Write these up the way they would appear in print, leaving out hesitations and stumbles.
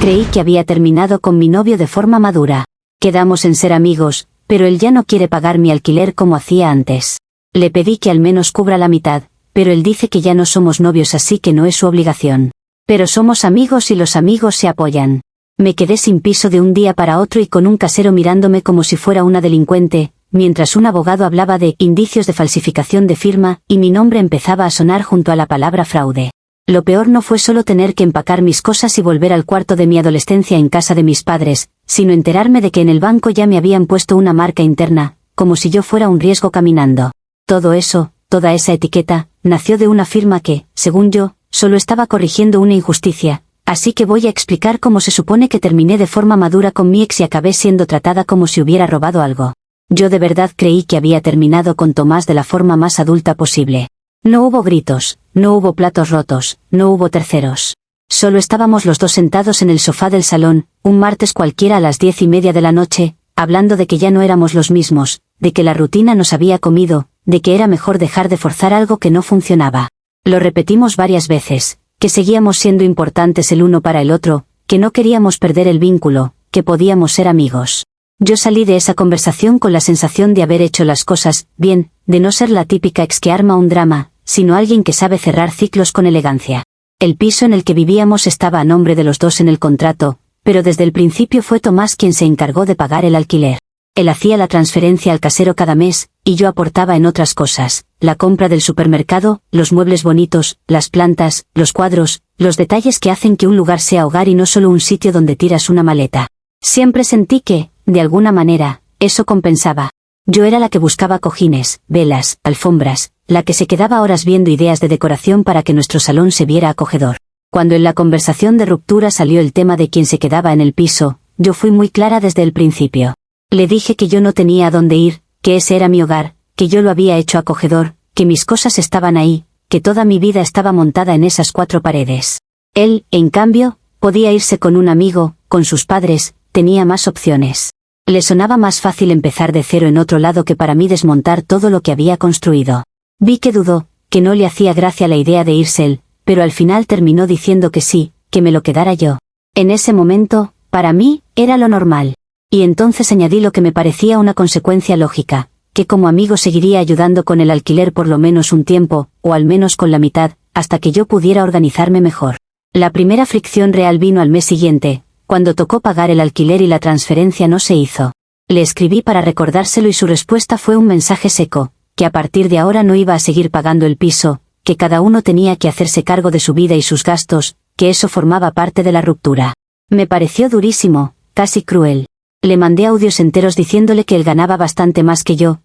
Creí que había terminado con mi novio de forma madura. Quedamos en ser amigos, pero él ya no quiere pagar mi alquiler como hacía antes. Le pedí que al menos cubra la mitad, pero él dice que ya no somos novios, así que no es su obligación. Pero somos amigos y los amigos se apoyan. Me quedé sin piso de un día para otro y con un casero mirándome como si fuera una delincuente, mientras un abogado hablaba de indicios de falsificación de firma y mi nombre empezaba a sonar junto a la palabra fraude. Lo peor no fue solo tener que empacar mis cosas y volver al cuarto de mi adolescencia en casa de mis padres, sino enterarme de que en el banco ya me habían puesto una marca interna, como si yo fuera un riesgo caminando. Todo eso, toda esa etiqueta, nació de una firma que, según yo, solo estaba corrigiendo una injusticia, así que voy a explicar cómo se supone que terminé de forma madura con mi ex y acabé siendo tratada como si hubiera robado algo. Yo de verdad creí que había terminado con Tomás de la forma más adulta posible. No hubo gritos, no hubo platos rotos, no hubo terceros. Solo estábamos los dos sentados en el sofá del salón, un martes cualquiera a las 10:30 de la noche, hablando de que ya no éramos los mismos, de que la rutina nos había comido, de que era mejor dejar de forzar algo que no funcionaba. Lo repetimos varias veces, que seguíamos siendo importantes el uno para el otro, que no queríamos perder el vínculo, que podíamos ser amigos. Yo salí de esa conversación con la sensación de haber hecho las cosas bien, de no ser la típica ex que arma un drama, sino alguien que sabe cerrar ciclos con elegancia. El piso en el que vivíamos estaba a nombre de los dos en el contrato, pero desde el principio fue Tomás quien se encargó de pagar el alquiler. Él hacía la transferencia al casero cada mes, y yo aportaba en otras cosas, la compra del supermercado, los muebles bonitos, las plantas, los cuadros, los detalles que hacen que un lugar sea hogar y no solo un sitio donde tiras una maleta. Siempre sentí que, de alguna manera, eso compensaba. Yo era la que buscaba cojines, velas, alfombras, la que se quedaba horas viendo ideas de decoración para que nuestro salón se viera acogedor. Cuando en la conversación de ruptura salió el tema de quién se quedaba en el piso, yo fui muy clara desde el principio. Le dije que yo no tenía a dónde ir, que ese era mi hogar, que yo lo había hecho acogedor, que mis cosas estaban ahí, que toda mi vida estaba montada en esas 4 paredes. Él, en cambio, podía irse con un amigo, con sus padres, tenía más opciones. Le sonaba más fácil empezar de cero en otro lado que para mí desmontar todo lo que había construido. Vi que dudó, que no le hacía gracia la idea de irse él, pero al final terminó diciendo que sí, que me lo quedara yo. En ese momento, para mí, era lo normal. Y entonces añadí lo que me parecía una consecuencia lógica, que como amigo seguiría ayudando con el alquiler por lo menos un tiempo, o al menos con la mitad, hasta que yo pudiera organizarme mejor. La primera fricción real vino al mes siguiente, cuando tocó pagar el alquiler y la transferencia no se hizo. Le escribí para recordárselo y su respuesta fue un mensaje seco, que a partir de ahora no iba a seguir pagando el piso, que cada uno tenía que hacerse cargo de su vida y sus gastos, que eso formaba parte de la ruptura. Me pareció durísimo, casi cruel. Le mandé audios enteros diciéndole que él ganaba bastante más que yo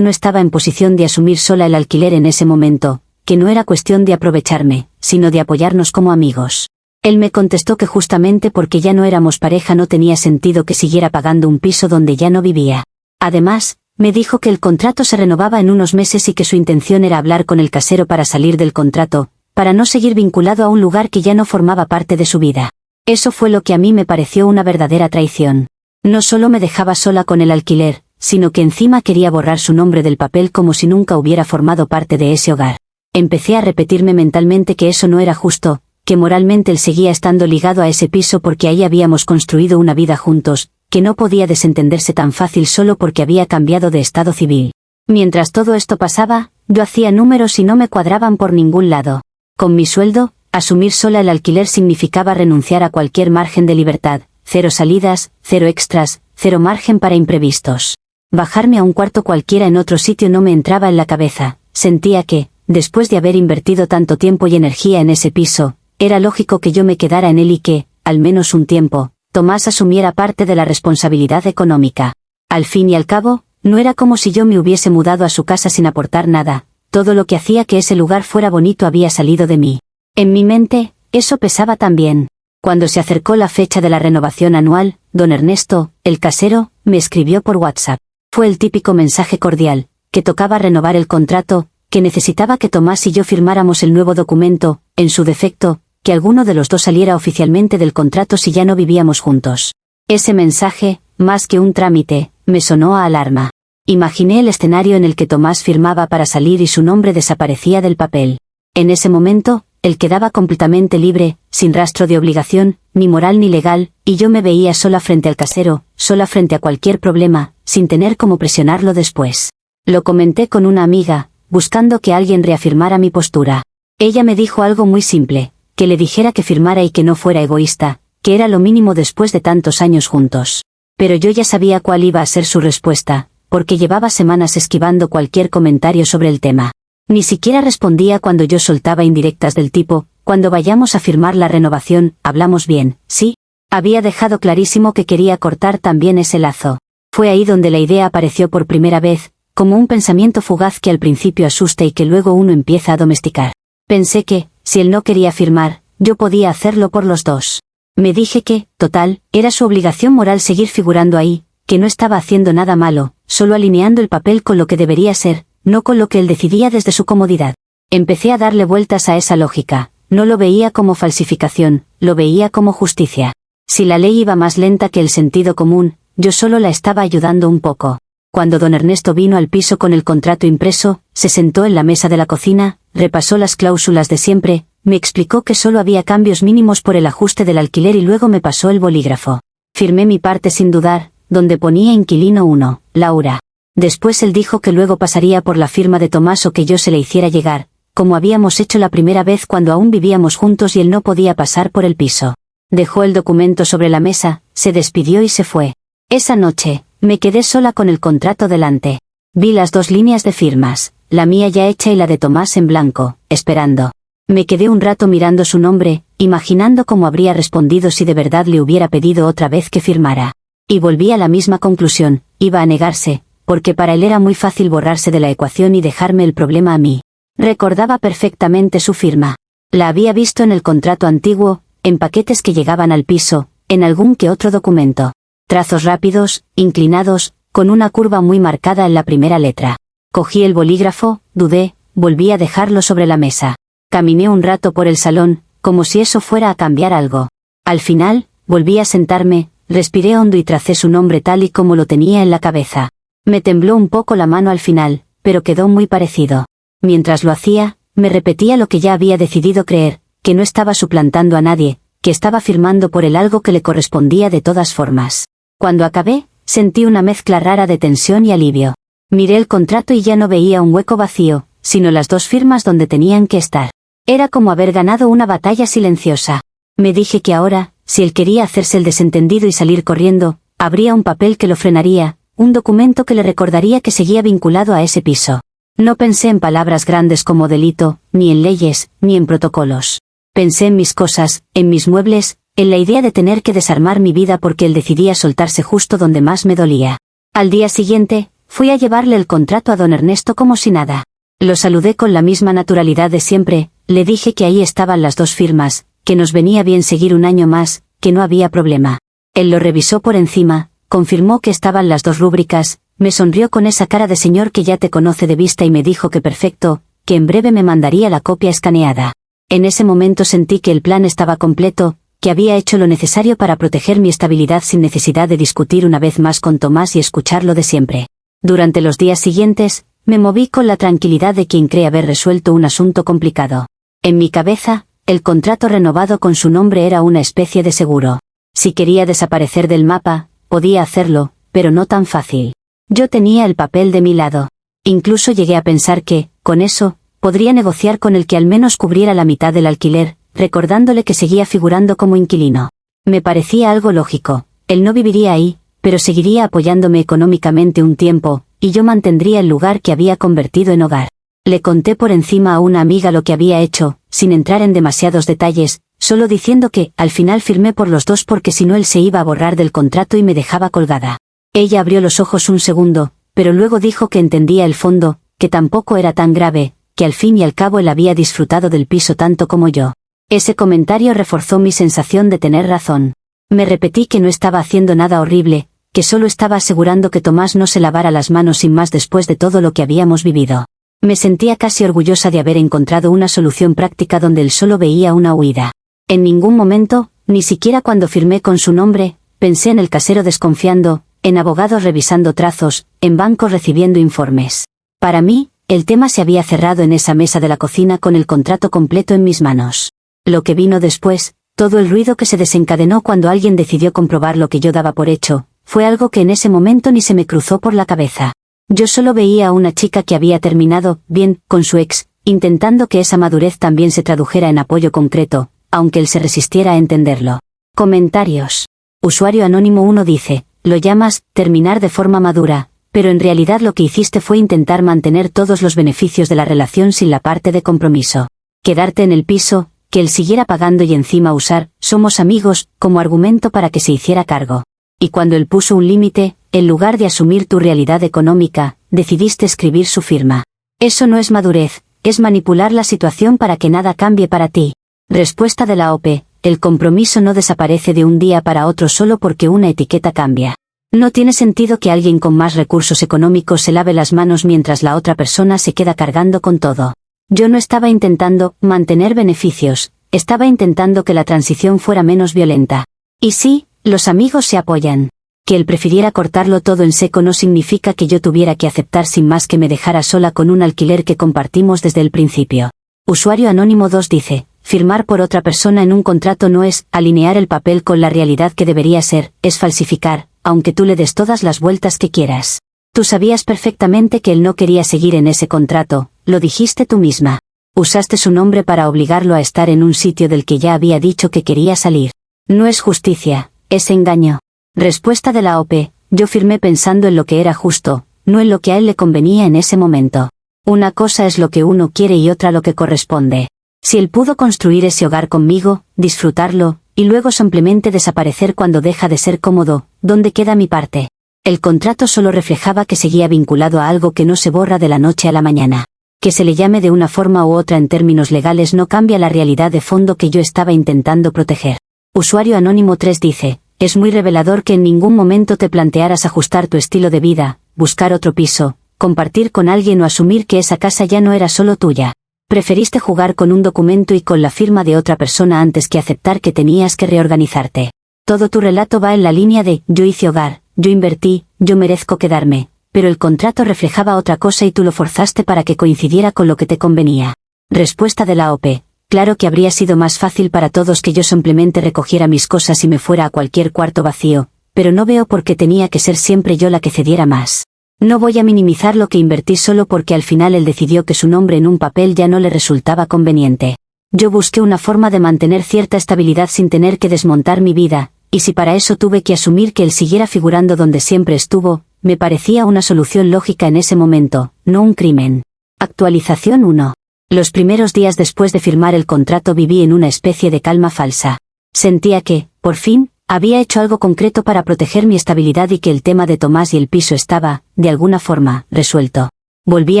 no estaba en posición de asumir sola el alquiler en ese momento, que no era cuestión de aprovecharme, sino de apoyarnos como amigos. Él me contestó que justamente porque ya no éramos pareja no tenía sentido que siguiera pagando un piso donde ya no vivía. Además, me dijo que el contrato se renovaba en unos meses y que su intención era hablar con el casero para salir del contrato, para no seguir vinculado a un lugar que ya no formaba parte de su vida. Eso fue lo que a mí me pareció una verdadera traición. No solo me dejaba sola con el alquiler, sino que encima quería borrar su nombre del papel como si nunca hubiera formado parte de ese hogar. Empecé a repetirme mentalmente que eso no era justo, que moralmente él seguía estando ligado a ese piso porque ahí habíamos construido una vida juntos, que no podía desentenderse tan fácil solo porque había cambiado de estado civil. Mientras todo esto pasaba, yo hacía números y no me cuadraban por ningún lado. Con mi sueldo, asumir sola el alquiler significaba renunciar a cualquier margen de libertad, 0 salidas, 0 extras, 0 margen para imprevistos. Bajarme a un cuarto cualquiera en otro sitio no me entraba en la cabeza, sentía que, después de haber invertido tanto tiempo y energía en ese piso, era lógico que yo me quedara en él y que, al menos un tiempo, Tomás asumiera parte de la responsabilidad económica. Al fin y al cabo, no era como si yo me hubiese mudado a su casa sin aportar nada, todo lo que hacía que ese lugar fuera bonito había salido de mí. En mi mente, eso pesaba también. Cuando se acercó la fecha de la renovación anual, don Ernesto, el casero, me escribió por WhatsApp. Fue el típico mensaje cordial, que tocaba renovar el contrato, que necesitaba que Tomás y yo firmáramos el nuevo documento, en su defecto, que alguno de los dos saliera oficialmente del contrato si ya no vivíamos juntos. Ese mensaje, más que un trámite, me sonó a alarma. Imaginé el escenario en el que Tomás firmaba para salir y su nombre desaparecía del papel. En ese momento, él quedaba completamente libre, sin rastro de obligación, ni moral ni legal, y yo me veía sola frente al casero, sola frente a cualquier problema, sin tener cómo presionarlo después. Lo comenté con una amiga, buscando que alguien reafirmara mi postura. Ella me dijo algo muy simple, que le dijera que firmara y que no fuera egoísta, que era lo mínimo después de tantos años juntos. Pero yo ya sabía cuál iba a ser su respuesta, porque llevaba semanas esquivando cualquier comentario sobre el tema. Ni siquiera respondía cuando yo soltaba indirectas del tipo, cuando vayamos a firmar la renovación, hablamos bien, ¿sí? Había dejado clarísimo que quería cortar también ese lazo. Fue ahí donde la idea apareció por primera vez, como un pensamiento fugaz que al principio asusta y que luego uno empieza a domesticar. Pensé que, si él no quería firmar, yo podía hacerlo por los dos. Me dije que, total, era su obligación moral seguir figurando ahí, que no estaba haciendo nada malo, solo alineando el papel con lo que debería ser, no con lo que él decidía desde su comodidad. Empecé a darle vueltas a esa lógica, no lo veía como falsificación, lo veía como justicia. Si la ley iba más lenta que el sentido común, yo solo la estaba ayudando un poco. Cuando don Ernesto vino al piso con el contrato impreso, se sentó en la mesa de la cocina, repasó las cláusulas de siempre, me explicó que solo había cambios mínimos por el ajuste del alquiler y luego me pasó el bolígrafo. Firmé mi parte sin dudar, donde ponía inquilino 1, Laura. Después él dijo que luego pasaría por la firma de Tomás o que yo se le hiciera llegar, como habíamos hecho la primera vez cuando aún vivíamos juntos y él no podía pasar por el piso. Dejó el documento sobre la mesa, se despidió y se fue. Esa noche, me quedé sola con el contrato delante. Vi las dos líneas de firmas, la mía ya hecha y la de Tomás en blanco, esperando. Me quedé un rato mirando su nombre, imaginando cómo habría respondido si de verdad le hubiera pedido otra vez que firmara. Y volví a la misma conclusión, iba a negarse, porque para él era muy fácil borrarse de la ecuación y dejarme el problema a mí. Recordaba perfectamente su firma. La había visto en el contrato antiguo, en paquetes que llegaban al piso, en algún que otro documento. Trazos rápidos, inclinados, con una curva muy marcada en la primera letra. Cogí el bolígrafo, dudé, volví a dejarlo sobre la mesa. Caminé un rato por el salón, como si eso fuera a cambiar algo. Al final, volví a sentarme, respiré hondo y tracé su nombre tal y como lo tenía en la cabeza. Me tembló un poco la mano al final, pero quedó muy parecido. Mientras lo hacía, me repetía lo que ya había decidido creer, que no estaba suplantando a nadie, que estaba firmando por él algo que le correspondía de todas formas. Cuando acabé, sentí una mezcla rara de tensión y alivio. Miré el contrato y ya no veía un hueco vacío, sino las dos firmas donde tenían que estar. Era como haber ganado una batalla silenciosa. Me dije que ahora, si él quería hacerse el desentendido y salir corriendo, habría un papel que lo frenaría, un documento que le recordaría que seguía vinculado a ese piso. No pensé en palabras grandes como delito, ni en leyes, ni en protocolos. Pensé en mis cosas, en mis muebles, en la idea de tener que desarmar mi vida porque él decidía soltarse justo donde más me dolía. Al día siguiente, fui a llevarle el contrato a don Ernesto como si nada. Lo saludé con la misma naturalidad de siempre, le dije que ahí estaban las dos firmas, que nos venía bien seguir un año más, que no había problema. Él lo revisó por encima, confirmó que estaban las dos rúbricas, me sonrió con esa cara de señor que ya te conoce de vista y me dijo que perfecto, que en breve me mandaría la copia escaneada. En ese momento sentí que el plan estaba completo, que había hecho lo necesario para proteger mi estabilidad sin necesidad de discutir una vez más con Tomás y escucharlo de siempre. Durante los días siguientes, me moví con la tranquilidad de quien cree haber resuelto un asunto complicado. En mi cabeza, el contrato renovado con su nombre era una especie de seguro. Si quería desaparecer del mapa, podía hacerlo, pero no tan fácil. Yo tenía el papel de mi lado. Incluso llegué a pensar que, con eso, podría negociar con el que al menos cubriera la mitad del alquiler, recordándole que seguía figurando como inquilino. Me parecía algo lógico, él no viviría ahí, pero seguiría apoyándome económicamente un tiempo, y yo mantendría el lugar que había convertido en hogar. Le conté por encima a una amiga lo que había hecho, sin entrar en demasiados detalles, solo diciendo que, al final firmé por los dos porque si no él se iba a borrar del contrato y me dejaba colgada. Ella abrió los ojos un segundo, pero luego dijo que entendía el fondo, que tampoco era tan grave, que al fin y al cabo él había disfrutado del piso tanto como yo. Ese comentario reforzó mi sensación de tener razón. Me repetí que no estaba haciendo nada horrible, que solo estaba asegurando que Tomás no se lavara las manos sin más después de todo lo que habíamos vivido. Me sentía casi orgullosa de haber encontrado una solución práctica donde él solo veía una huida. En ningún momento, ni siquiera cuando firmé con su nombre, pensé en el casero desconfiando, en abogados revisando trazos, en bancos recibiendo informes. Para mí, El tema se había cerrado en esa mesa de la cocina con el contrato completo en mis manos. Lo que vino después, todo el ruido que se desencadenó cuando alguien decidió comprobar lo que yo daba por hecho, fue algo que en ese momento ni se me cruzó por la cabeza. Yo solo veía a una chica que había terminado bien con su ex, intentando que esa madurez también se tradujera en apoyo concreto, aunque él se resistiera a entenderlo. Comentarios. Usuario Anónimo 1 dice, lo llamas terminar de forma madura, pero en realidad lo que hiciste fue intentar mantener todos los beneficios de la relación sin la parte de compromiso. Quedarte en el piso, que él siguiera pagando y encima usar "somos amigos" como argumento para que se hiciera cargo. Y cuando él puso un límite, en lugar de asumir tu realidad económica, decidiste escribir su firma. Eso no es madurez, es manipular la situación para que nada cambie para ti. Respuesta de la OP, el compromiso no desaparece de un día para otro solo porque una etiqueta cambia. No tiene sentido que alguien con más recursos económicos se lave las manos mientras la otra persona se queda cargando con todo. Yo no estaba intentando mantener beneficios, estaba intentando que la transición fuera menos violenta. Y sí, los amigos se apoyan. Que él prefiriera cortarlo todo en seco no significa que yo tuviera que aceptar sin más que me dejara sola con un alquiler que compartimos desde el principio. Usuario Anónimo 2 dice, firmar por otra persona en un contrato no es alinear el papel con la realidad que debería ser, es falsificar, aunque tú le des todas las vueltas que quieras. Tú sabías perfectamente que él no quería seguir en ese contrato, lo dijiste tú misma. Usaste su nombre para obligarlo a estar en un sitio del que ya había dicho que quería salir. No es justicia, es engaño. Respuesta de la OP, yo firmé pensando en lo que era justo, no en lo que a él le convenía en ese momento. Una cosa es lo que uno quiere y otra lo que corresponde. Si él pudo construir ese hogar conmigo, disfrutarlo, y luego simplemente desaparecer cuando deja de ser cómodo, ¿dónde queda mi parte? El contrato solo reflejaba que seguía vinculado a algo que no se borra de la noche a la mañana. Que se le llame de una forma u otra en términos legales no cambia la realidad de fondo que yo estaba intentando proteger. Usuario Anónimo 3 dice, es muy revelador que en ningún momento te plantearas ajustar tu estilo de vida, buscar otro piso, compartir con alguien o asumir que esa casa ya no era solo tuya. Preferiste jugar con un documento y con la firma de otra persona antes que aceptar que tenías que reorganizarte. Todo tu relato va en la línea de, yo hice hogar, yo invertí, yo merezco quedarme, pero el contrato reflejaba otra cosa y tú lo forzaste para que coincidiera con lo que te convenía. Respuesta de la OP, claro que habría sido más fácil para todos que yo simplemente recogiera mis cosas y me fuera a cualquier cuarto vacío, pero no veo por qué tenía que ser siempre yo la que cediera más. No voy a minimizar lo que invertí solo porque al final él decidió que su nombre en un papel ya no le resultaba conveniente. Yo busqué una forma de mantener cierta estabilidad sin tener que desmontar mi vida, y si para eso tuve que asumir que él siguiera figurando donde siempre estuvo, me parecía una solución lógica en ese momento, no un crimen. Actualización 1. Los primeros días después de firmar el contrato viví en una especie de calma falsa. Sentía que, por fin, había hecho algo concreto para proteger mi estabilidad y que el tema de Tomás y el piso estaba, de alguna forma, resuelto. Volví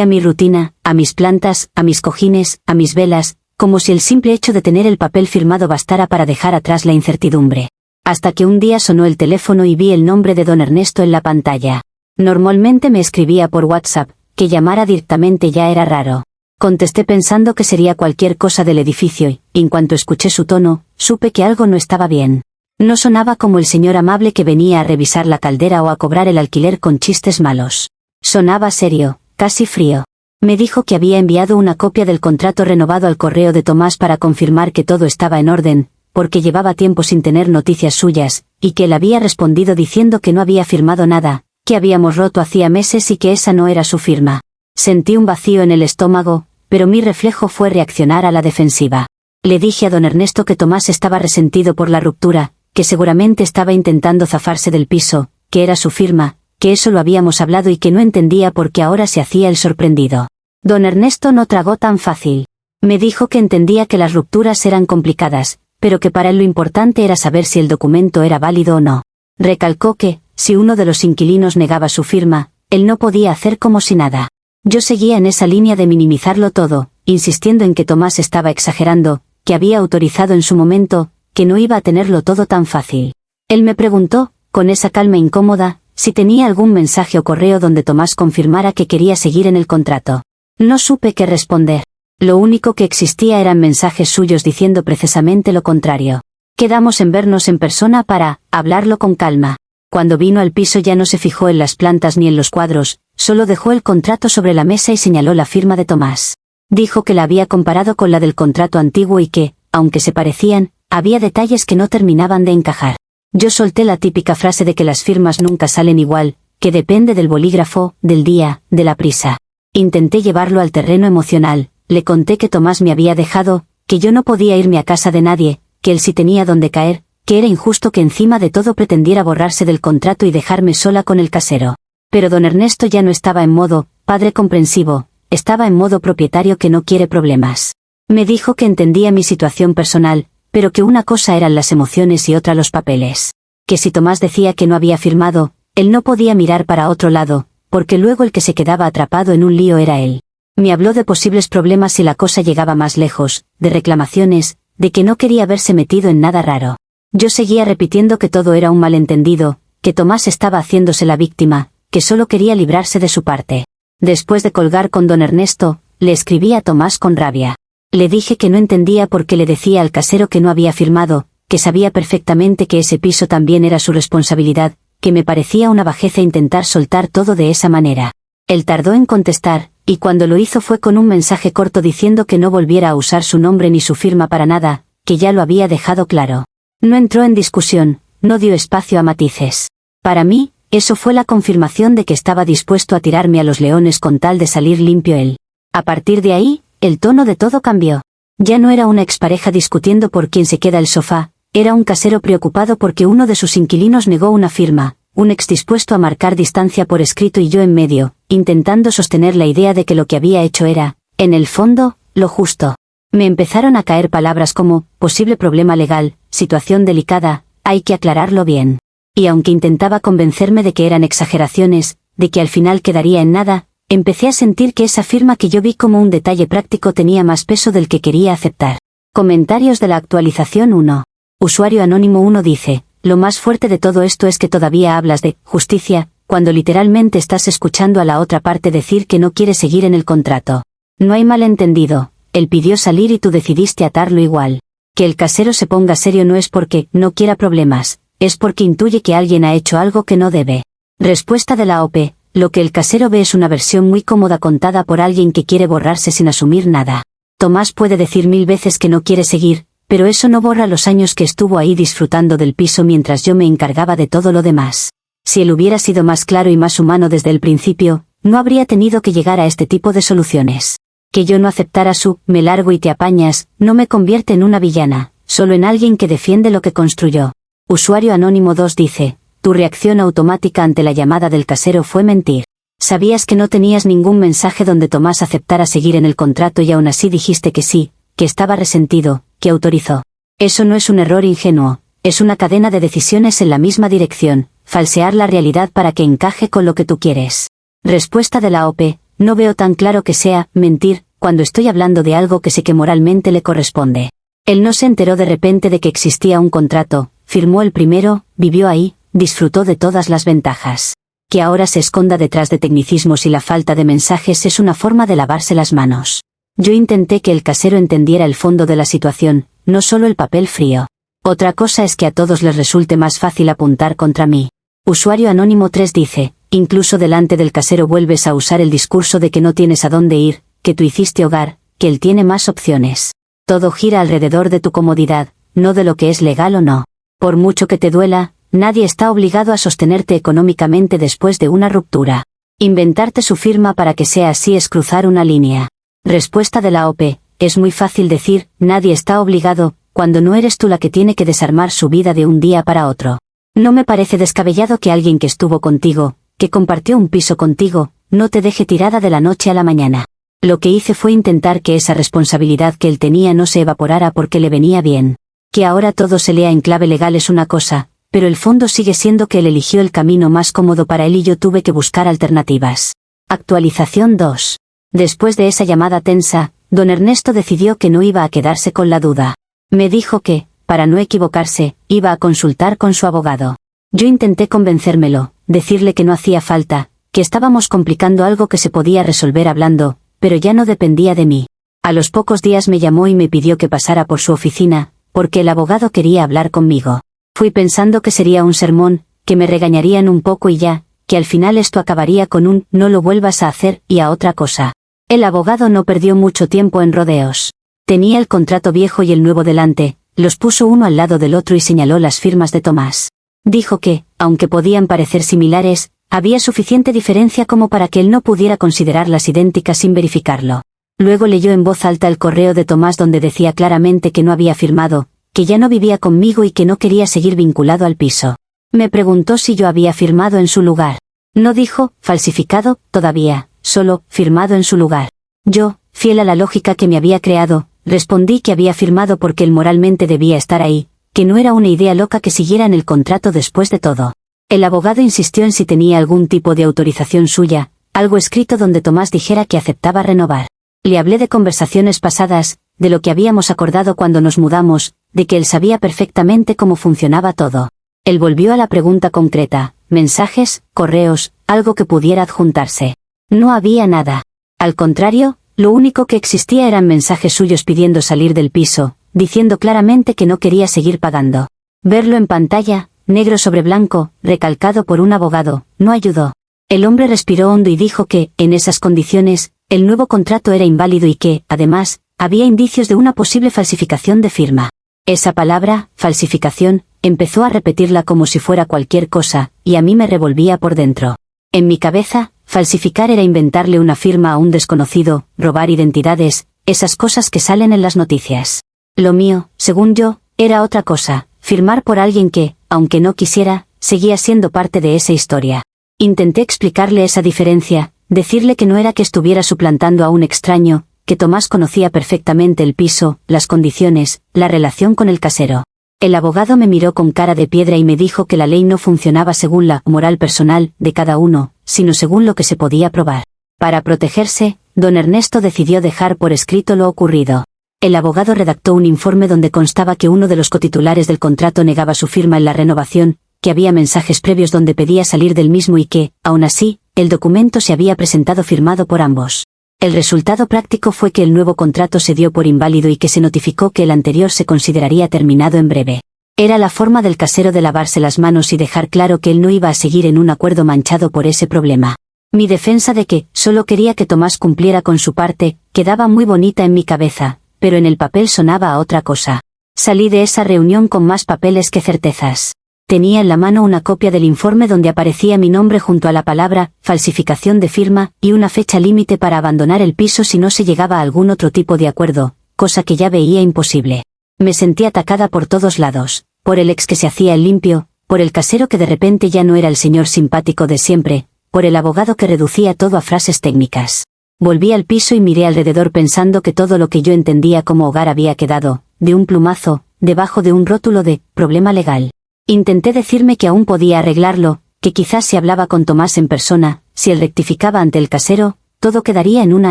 a mi rutina, a mis plantas, a mis cojines, a mis velas, como si el simple hecho de tener el papel firmado bastara para dejar atrás la incertidumbre. Hasta que un día sonó el teléfono y vi el nombre de don Ernesto en la pantalla. Normalmente me escribía por WhatsApp, que llamara directamente ya era raro. Contesté pensando que sería cualquier cosa del edificio y, en cuanto escuché su tono, supe que algo no estaba bien. No sonaba como el señor amable que venía a revisar la caldera o a cobrar el alquiler con chistes malos. Sonaba serio, casi frío. Me dijo que había enviado una copia del contrato renovado al correo de Tomás para confirmar que todo estaba en orden, porque llevaba tiempo sin tener noticias suyas, y que él había respondido diciendo que no había firmado nada, que habíamos roto hacía meses y que esa no era su firma. Sentí un vacío en el estómago, pero mi reflejo fue reaccionar a la defensiva. Le dije a don Ernesto que Tomás estaba resentido por la ruptura, que seguramente estaba intentando zafarse del piso, que era su firma, que eso lo habíamos hablado y que no entendía por qué ahora se hacía el sorprendido. Don Ernesto no tragó tan fácil. Me dijo que entendía que las rupturas eran complicadas, pero que para él lo importante era saber si el documento era válido o no. Recalcó que, si uno de los inquilinos negaba su firma, él no podía hacer como si nada. Yo seguía en esa línea de minimizarlo todo, insistiendo en que Tomás estaba exagerando, que había autorizado en su momento, que no iba a tenerlo todo tan fácil. Él me preguntó, con esa calma incómoda, si tenía algún mensaje o correo donde Tomás confirmara que quería seguir en el contrato. No supe qué responder. Lo único que existía eran mensajes suyos diciendo precisamente lo contrario. Quedamos en vernos en persona para hablarlo con calma. Cuando vino al piso ya no se fijó en las plantas ni en los cuadros, solo dejó el contrato sobre la mesa y señaló la firma de Tomás. Dijo que la había comparado con la del contrato antiguo y que, aunque se parecían, había detalles que no terminaban de encajar. Yo solté la típica frase de que las firmas nunca salen igual, que depende del bolígrafo, del día, de la prisa. Intenté llevarlo al terreno emocional, le conté que Tomás me había dejado, que yo no podía irme a casa de nadie, que él sí tenía donde caer, que era injusto que encima de todo pretendiera borrarse del contrato y dejarme sola con el casero. Pero don Ernesto ya no estaba en modo padre comprensivo, estaba en modo propietario que no quiere problemas. Me dijo que entendía mi situación personal, pero que una cosa eran las emociones y otra los papeles. Que si Tomás decía que no había firmado, él no podía mirar para otro lado, porque luego el que se quedaba atrapado en un lío era él. Me habló de posibles problemas si la cosa llegaba más lejos, de reclamaciones, de que no quería verse metido en nada raro. Yo seguía repitiendo que todo era un malentendido, que Tomás estaba haciéndose la víctima, que solo quería librarse de su parte. Después de colgar con don Ernesto, le escribí a Tomás con rabia. Le dije que no entendía por qué le decía al casero que no había firmado, que sabía perfectamente que ese piso también era su responsabilidad, que me parecía una bajeza intentar soltar todo de esa manera. Él tardó en contestar, y cuando lo hizo fue con un mensaje corto diciendo que no volviera a usar su nombre ni su firma para nada, que ya lo había dejado claro. No entró en discusión, no dio espacio a matices. Para mí, eso fue la confirmación de que estaba dispuesto a tirarme a los leones con tal de salir limpio él. A partir de ahí, el tono de todo cambió. Ya no era una expareja discutiendo por quién se queda el sofá, era un casero preocupado porque uno de sus inquilinos negó una firma, un ex dispuesto a marcar distancia por escrito y yo en medio, intentando sostener la idea de que lo que había hecho era, en el fondo, lo justo. Me empezaron a caer palabras como, posible problema legal, situación delicada, hay que aclararlo bien. Y aunque intentaba convencerme de que eran exageraciones, de que al final quedaría en nada, empecé a sentir que esa firma que yo vi como un detalle práctico tenía más peso del que quería aceptar. Comentarios de la actualización 1. Usuario anónimo 1 dice, lo más fuerte de todo esto es que todavía hablas de justicia, cuando literalmente estás escuchando a la otra parte decir que no quiere seguir en el contrato. No hay malentendido, él pidió salir y tú decidiste atarlo igual. Que el casero se ponga serio no es porque no quiera problemas, es porque intuye que alguien ha hecho algo que no debe. Respuesta de la OP, lo que el casero ve es una versión muy cómoda contada por alguien que quiere borrarse sin asumir nada. Tomás puede decir 1000 veces que no quiere seguir, pero eso no borra los años que estuvo ahí disfrutando del piso mientras yo me encargaba de todo lo demás. Si él hubiera sido más claro y más humano desde el principio, no habría tenido que llegar a este tipo de soluciones. Que yo no aceptara su me largo y te apañas, no me convierte en una villana, solo en alguien que defiende lo que construyó. Usuario anónimo 2 dice, tu reacción automática ante la llamada del casero fue mentir. Sabías que no tenías ningún mensaje donde Tomás aceptara seguir en el contrato y aún así dijiste que sí, que estaba resentido, que autorizó. Eso no es un error ingenuo, es una cadena de decisiones en la misma dirección, falsear la realidad para que encaje con lo que tú quieres. Respuesta de la OP, no veo tan claro que sea mentir, cuando estoy hablando de algo que sé que moralmente le corresponde. Él no se enteró de repente de que existía un contrato, firmó el primero, vivió ahí, disfrutó de todas las ventajas. Que ahora se esconda detrás de tecnicismos y la falta de mensajes es una forma de lavarse las manos. Yo intenté que el casero entendiera el fondo de la situación, no solo el papel frío. Otra cosa es que a todos les resulte más fácil apuntar contra mí. Usuario anónimo 3 dice, incluso delante del casero vuelves a usar el discurso de que no tienes a dónde ir, que tú hiciste hogar, que él tiene más opciones. Todo gira alrededor de tu comodidad, no de lo que es legal o no. Por mucho que te duela, nadie está obligado a sostenerte económicamente después de una ruptura. Inventarte su firma para que sea así es cruzar una línea. Respuesta de la OP, es muy fácil decir, nadie está obligado, cuando no eres tú la que tiene que desarmar su vida de un día para otro. No me parece descabellado que alguien que estuvo contigo, que compartió un piso contigo, no te deje tirada de la noche a la mañana. Lo que hice fue intentar que esa responsabilidad que él tenía no se evaporara porque le venía bien. Que ahora todo se lea en clave legal es una cosa, pero el fondo sigue siendo que él eligió el camino más cómodo para él y yo tuve que buscar alternativas. Actualización 2. Después de esa llamada tensa, don Ernesto decidió que no iba a quedarse con la duda. Me dijo que, para no equivocarse, iba a consultar con su abogado. Yo intenté convencérmelo, decirle que no hacía falta, que estábamos complicando algo que se podía resolver hablando, pero ya no dependía de mí. A los pocos días me llamó y me pidió que pasara por su oficina, porque el abogado quería hablar conmigo. Fui pensando que sería un sermón, que me regañarían un poco y ya, que al final esto acabaría con un «no lo vuelvas a hacer» y a otra cosa. El abogado no perdió mucho tiempo en rodeos. Tenía el contrato viejo y el nuevo delante, los puso uno al lado del otro y señaló las firmas de Tomás. Dijo que, aunque podían parecer similares, había suficiente diferencia como para que él no pudiera considerarlas idénticas sin verificarlo. Luego leyó en voz alta el correo de Tomás donde decía claramente que no había firmado, que ya no vivía conmigo y que no quería seguir vinculado al piso. Me preguntó si yo había firmado en su lugar. No dijo, falsificado, todavía, solo, firmado en su lugar. Yo, fiel a la lógica que me había creado, respondí que había firmado porque él moralmente debía estar ahí, que no era una idea loca que siguieran el contrato después de todo. El abogado insistió en si tenía algún tipo de autorización suya, algo escrito donde Tomás dijera que aceptaba renovar. Le hablé de conversaciones pasadas, de lo que habíamos acordado cuando nos mudamos, de que él sabía perfectamente cómo funcionaba todo. Él volvió a la pregunta concreta, mensajes, correos, algo que pudiera adjuntarse. No había nada. Al contrario, lo único que existía eran mensajes suyos pidiendo salir del piso, diciendo claramente que no quería seguir pagando. Verlo en pantalla, negro sobre blanco, recalcado por un abogado, no ayudó. El hombre respiró hondo y dijo que, en esas condiciones, el nuevo contrato era inválido y que, además, había indicios de una posible falsificación de firma. Esa palabra, falsificación, empezó a repetirla como si fuera cualquier cosa, y a mí me revolvía por dentro. En mi cabeza, falsificar era inventarle una firma a un desconocido, robar identidades, esas cosas que salen en las noticias. Lo mío, según yo, era otra cosa, firmar por alguien que, aunque no quisiera, seguía siendo parte de esa historia. Intenté explicarle esa diferencia, decirle que no era que estuviera suplantando a un extraño, que Tomás conocía perfectamente el piso, las condiciones, la relación con el casero. El abogado me miró con cara de piedra y me dijo que la ley no funcionaba según la moral personal de cada uno, sino según lo que se podía probar. Para protegerse, don Ernesto decidió dejar por escrito lo ocurrido. El abogado redactó un informe donde constaba que uno de los cotitulares del contrato negaba su firma en la renovación, que había mensajes previos donde pedía salir del mismo y que, aun así, el documento se había presentado firmado por ambos. El resultado práctico fue que el nuevo contrato se dio por inválido y que se notificó que el anterior se consideraría terminado en breve. Era la forma del casero de lavarse las manos y dejar claro que él no iba a seguir en un acuerdo manchado por ese problema. Mi defensa de que solo quería que Tomás cumpliera con su parte, quedaba muy bonita en mi cabeza, pero en el papel sonaba a otra cosa. Salí de esa reunión con más papeles que certezas. Tenía en la mano una copia del informe donde aparecía mi nombre junto a la palabra falsificación de firma y una fecha límite para abandonar el piso si no se llegaba a algún otro tipo de acuerdo, cosa que ya veía imposible. Me sentí atacada por todos lados, por el ex que se hacía el limpio, por el casero que de repente ya no era el señor simpático de siempre, por el abogado que reducía todo a frases técnicas. Volví al piso y miré alrededor pensando que todo lo que yo entendía como hogar había quedado, de un plumazo, debajo de un rótulo de problema legal. Intenté decirme que aún podía arreglarlo, que quizás si hablaba con Tomás en persona, si él rectificaba ante el casero, todo quedaría en una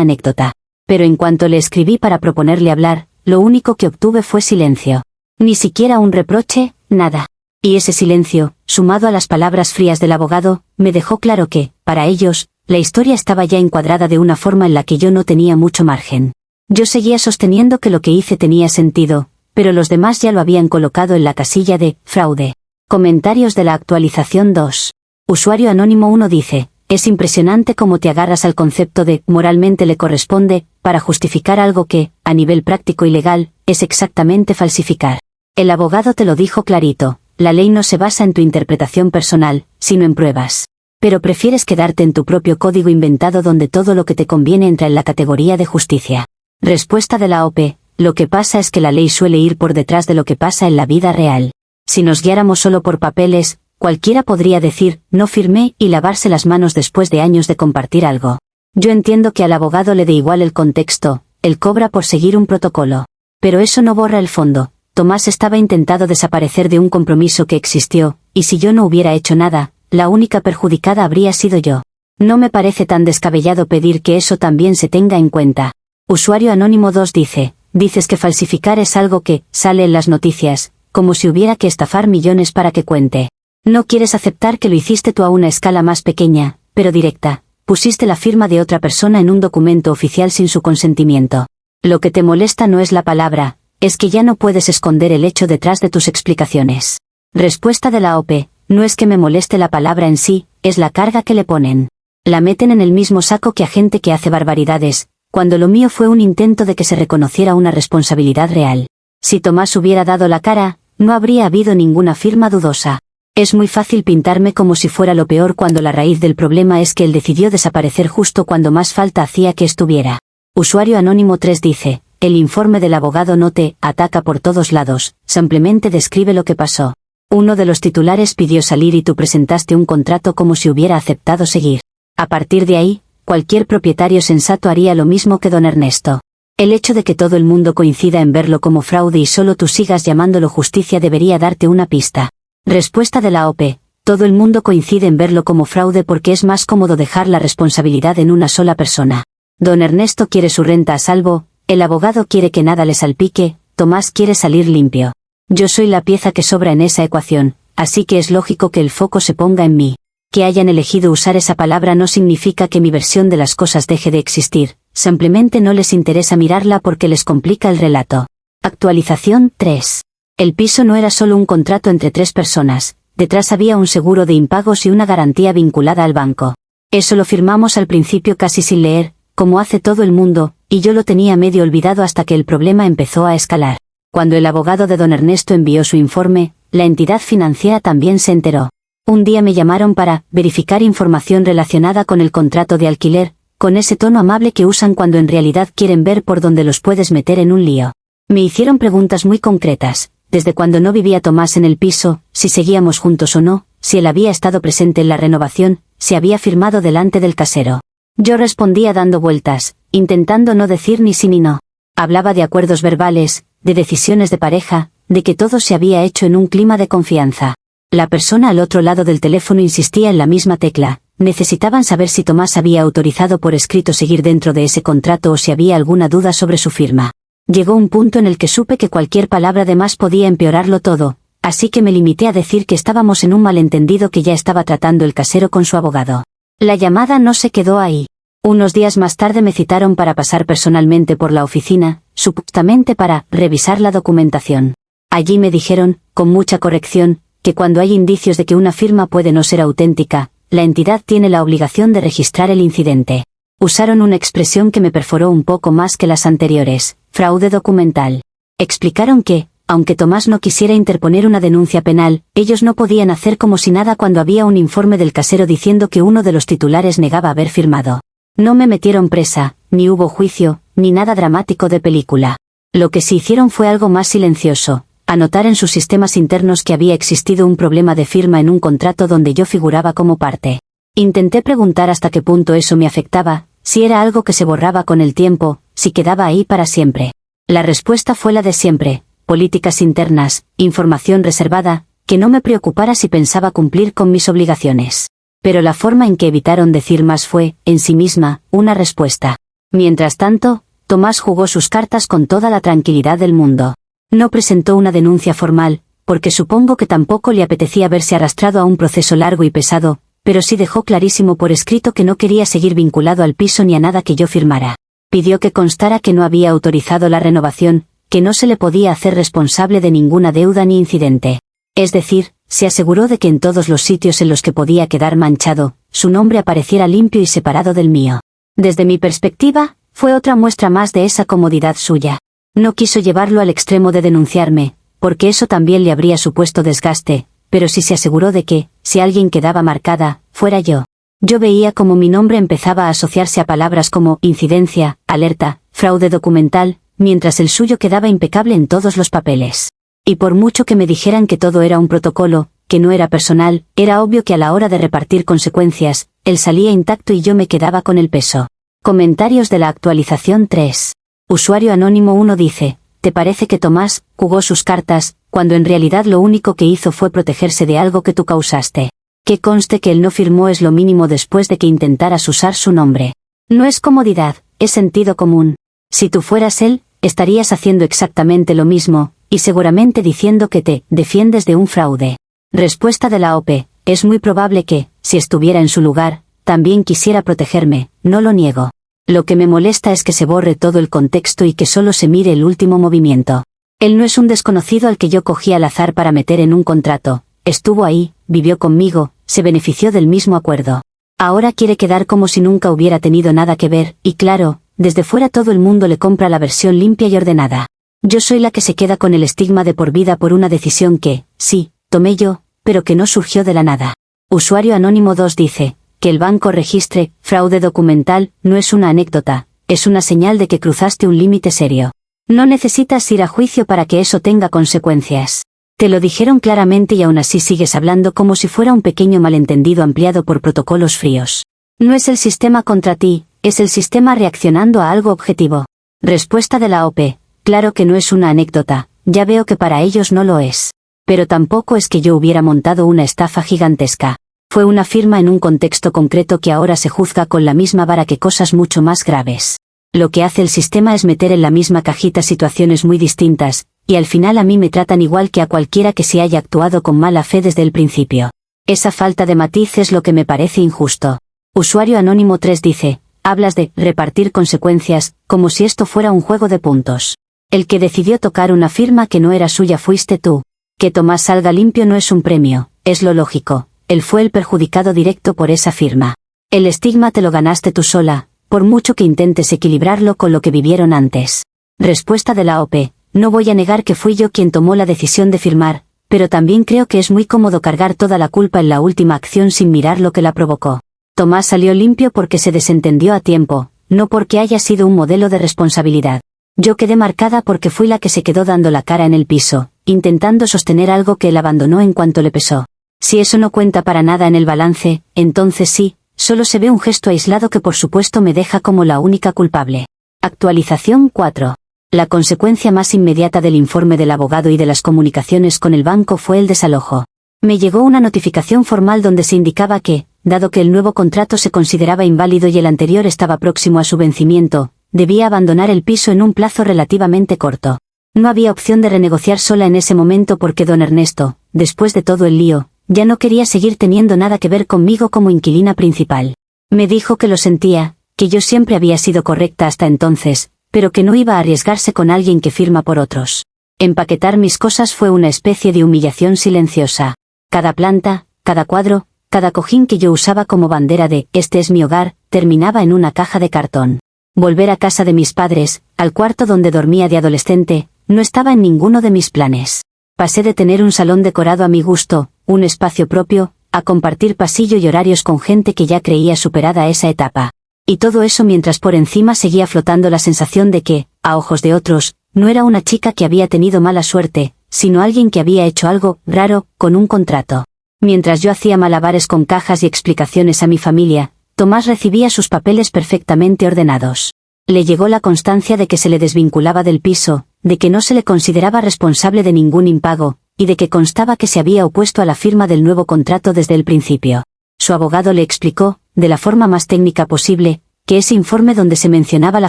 anécdota. Pero en cuanto le escribí para proponerle hablar, lo único que obtuve fue silencio. Ni siquiera un reproche, nada. Y ese silencio, sumado a las palabras frías del abogado, me dejó claro que, para ellos, la historia estaba ya encuadrada de una forma en la que yo no tenía mucho margen. Yo seguía sosteniendo que lo que hice tenía sentido, pero los demás ya lo habían colocado en la casilla de fraude. Comentarios de la actualización 2. Usuario anónimo 1 dice, es impresionante cómo te agarras al concepto de moralmente le corresponde, para justificar algo que, a nivel práctico y legal, es exactamente falsificar. El abogado te lo dijo clarito, la ley no se basa en tu interpretación personal, sino en pruebas. Pero prefieres quedarte en tu propio código inventado donde todo lo que te conviene entra en la categoría de justicia. Respuesta de la OP, lo que pasa es que la ley suele ir por detrás de lo que pasa en la vida real. Si nos guiáramos solo por papeles, cualquiera podría decir, no firmé y lavarse las manos después de años de compartir algo. Yo entiendo que al abogado le dé igual el contexto, él cobra por seguir un protocolo. Pero eso no borra el fondo. Tomás estaba intentando desaparecer de un compromiso que existió, y si yo no hubiera hecho nada, la única perjudicada habría sido yo. No me parece tan descabellado pedir que eso también se tenga en cuenta. Usuario anónimo 2 dice, dices que falsificar es algo que sale en las noticias, como si hubiera que estafar millones para que cuente. No quieres aceptar que lo hiciste tú a una escala más pequeña, pero directa. Pusiste la firma de otra persona en un documento oficial sin su consentimiento. Lo que te molesta no es la palabra, es que ya no puedes esconder el hecho detrás de tus explicaciones. Respuesta de la OP, No es que me moleste la palabra en sí, es la carga que le ponen. La meten en el mismo saco que a gente que hace barbaridades, cuando lo mío fue un intento de que se reconociera una responsabilidad real. Si Tomás hubiera dado la cara, no habría habido ninguna firma dudosa. Es muy fácil pintarme como si fuera lo peor cuando la raíz del problema es que él decidió desaparecer justo cuando más falta hacía que estuviera. Usuario Anónimo 3 dice, el informe del abogado no te ataca por todos lados, simplemente describe lo que pasó. Uno de los titulares pidió salir y tú presentaste un contrato como si hubiera aceptado seguir. A partir de ahí, cualquier propietario sensato haría lo mismo que don Ernesto. El hecho de que todo el mundo coincida en verlo como fraude y solo tú sigas llamándolo justicia debería darte una pista. Respuesta de la OP. Todo el mundo coincide en verlo como fraude porque es más cómodo dejar la responsabilidad en una sola persona. Don Ernesto quiere su renta a salvo, el abogado quiere que nada le salpique, Tomás quiere salir limpio. Yo soy la pieza que sobra en esa ecuación, así que es lógico que el foco se ponga en mí. Que hayan elegido usar esa palabra no significa que mi versión de las cosas deje de existir, simplemente no les interesa mirarla porque les complica el relato. Actualización 3. El piso no era solo un contrato entre 3 personas, detrás había un seguro de impagos y una garantía vinculada al banco. Eso lo firmamos al principio casi sin leer, como hace todo el mundo, y yo lo tenía medio olvidado hasta que el problema empezó a escalar. Cuando el abogado de don Ernesto envió su informe, la entidad financiera también se enteró. Un día me llamaron para verificar información relacionada con el contrato de alquiler, con ese tono amable que usan cuando en realidad quieren ver por dónde los puedes meter en un lío. Me hicieron preguntas muy concretas, desde cuando no vivía Tomás en el piso, si seguíamos juntos o no, si él había estado presente en la renovación, si había firmado delante del casero. Yo respondía dando vueltas, intentando no decir ni sí ni no. Hablaba de acuerdos verbales, de decisiones de pareja, de que todo se había hecho en un clima de confianza. La persona al otro lado del teléfono insistía en la misma tecla. Necesitaban saber si Tomás había autorizado por escrito seguir dentro de ese contrato o si había alguna duda sobre su firma. Llegó un punto en el que supe que cualquier palabra de más podía empeorarlo todo, así que me limité a decir que estábamos en un malentendido que ya estaba tratando el casero con su abogado. La llamada no se quedó ahí. Unos días más tarde me citaron para pasar personalmente por la oficina, supuestamente para revisar la documentación. Allí me dijeron, con mucha corrección, que cuando hay indicios de que una firma puede no ser auténtica, la entidad tiene la obligación de registrar el incidente. Usaron una expresión que me perforó un poco más que las anteriores, fraude documental. Explicaron que, aunque Tomás no quisiera interponer una denuncia penal, ellos no podían hacer como si nada cuando había un informe del casero diciendo que uno de los titulares negaba haber firmado. No me metieron presa, ni hubo juicio, ni nada dramático de película. Lo que sí hicieron fue algo más silencioso. Anotar en sus sistemas internos que había existido un problema de firma en un contrato donde yo figuraba como parte. Intenté preguntar hasta qué punto eso me afectaba, si era algo que se borraba con el tiempo, si quedaba ahí para siempre. La respuesta fue la de siempre, políticas internas, información reservada, que no me preocupara si pensaba cumplir con mis obligaciones. Pero la forma en que evitaron decir más fue, en sí misma, una respuesta. Mientras tanto, Tomás jugó sus cartas con toda la tranquilidad del mundo. No presentó una denuncia formal, porque supongo que tampoco le apetecía verse arrastrado a un proceso largo y pesado, pero sí dejó clarísimo por escrito que no quería seguir vinculado al piso ni a nada que yo firmara. Pidió que constara que no había autorizado la renovación, que no se le podía hacer responsable de ninguna deuda ni incidente. Es decir, se aseguró de que en todos los sitios en los que podía quedar manchado, su nombre apareciera limpio y separado del mío. Desde mi perspectiva, fue otra muestra más de esa comodidad suya. No quiso llevarlo al extremo de denunciarme, porque eso también le habría supuesto desgaste, pero sí se aseguró de que, si alguien quedaba marcada, fuera yo. Yo veía como mi nombre empezaba a asociarse a palabras como incidencia, alerta, fraude documental, mientras el suyo quedaba impecable en todos los papeles. Y por mucho que me dijeran que todo era un protocolo, que no era personal, era obvio que a la hora de repartir consecuencias, él salía intacto y yo me quedaba con el peso. Comentarios de la actualización 3. Usuario Anónimo 1 dice, ¿te parece que Tomás jugó sus cartas, cuando en realidad lo único que hizo fue protegerse de algo que tú causaste? Que conste que él no firmó es lo mínimo después de que intentaras usar su nombre. No es comodidad, es sentido común. Si tú fueras él, estarías haciendo exactamente lo mismo, y seguramente diciendo que te defiendes de un fraude. Respuesta de la OP, es muy probable que, si estuviera en su lugar, también quisiera protegerme, no lo niego. Lo que me molesta es que se borre todo el contexto y que solo se mire el último movimiento. Él no es un desconocido al que yo cogí al azar para meter en un contrato, estuvo ahí, vivió conmigo, se benefició del mismo acuerdo. Ahora quiere quedar como si nunca hubiera tenido nada que ver, y claro, desde fuera todo el mundo le compra la versión limpia y ordenada. Yo soy la que se queda con el estigma de por vida por una decisión que, sí, tomé yo, pero que no surgió de la nada. Usuario Anónimo 2 dice, que el banco registre fraude documental no es una anécdota, es una señal de que cruzaste un límite serio. No necesitas ir a juicio para que eso tenga consecuencias. Te lo dijeron claramente y aún así sigues hablando como si fuera un pequeño malentendido ampliado por protocolos fríos. No es el sistema contra ti, es el sistema reaccionando a algo objetivo. Respuesta de la OP. Claro que no es una anécdota, ya veo que para ellos no lo es. Pero tampoco es que yo hubiera montado una estafa gigantesca. Fue una firma en un contexto concreto que ahora se juzga con la misma vara que cosas mucho más graves. Lo que hace el sistema es meter en la misma cajita situaciones muy distintas, y al final a mí me tratan igual que a cualquiera que se haya actuado con mala fe desde el principio. Esa falta de matiz es lo que me parece injusto. Usuario Anónimo 3 dice, hablas de repartir consecuencias, como si esto fuera un juego de puntos. El que decidió tocar una firma que no era suya fuiste tú. Que Tomás salga limpio no es un premio, es lo lógico, él fue el perjudicado directo por esa firma. El estigma te lo ganaste tú sola, por mucho que intentes equilibrarlo con lo que vivieron antes. Respuesta de la OP, no voy a negar que fui yo quien tomó la decisión de firmar, pero también creo que es muy cómodo cargar toda la culpa en la última acción sin mirar lo que la provocó. Tomás salió limpio porque se desentendió a tiempo, no porque haya sido un modelo de responsabilidad. Yo quedé marcada porque fui la que se quedó dando la cara en el piso, intentando sostener algo que él abandonó en cuanto le pesó. Si eso no cuenta para nada en el balance, entonces sí, solo se ve un gesto aislado que por supuesto me deja como la única culpable. Actualización 4. La consecuencia más inmediata del informe del abogado y de las comunicaciones con el banco fue el desalojo. Me llegó una notificación formal donde se indicaba que, dado que el nuevo contrato se consideraba inválido y el anterior estaba próximo a su vencimiento, debía abandonar el piso en un plazo relativamente corto. No había opción de renegociar sola en ese momento porque don Ernesto, después de todo el lío, ya no quería seguir teniendo nada que ver conmigo como inquilina principal. Me dijo que lo sentía, que yo siempre había sido correcta hasta entonces, pero que no iba a arriesgarse con alguien que firma por otros. Empaquetar mis cosas fue una especie de humillación silenciosa. Cada planta, cada cuadro, cada cojín que yo usaba como bandera de «este es mi hogar», terminaba en una caja de cartón. Volver a casa de mis padres, al cuarto donde dormía de adolescente, no estaba en ninguno de mis planes. Pasé de tener un salón decorado a mi gusto, un espacio propio, a compartir pasillo y horarios con gente que ya creía superada esa etapa. Y todo eso mientras por encima seguía flotando la sensación de que, a ojos de otros, no era una chica que había tenido mala suerte, sino alguien que había hecho algo raro con un contrato. Mientras yo hacía malabares con cajas y explicaciones a mi familia, Tomás recibía sus papeles perfectamente ordenados. Le llegó la constancia de que se le desvinculaba del piso, de que no se le consideraba responsable de ningún impago, y de que constaba que se había opuesto a la firma del nuevo contrato desde el principio. Su abogado le explicó, de la forma más técnica posible, que ese informe donde se mencionaba la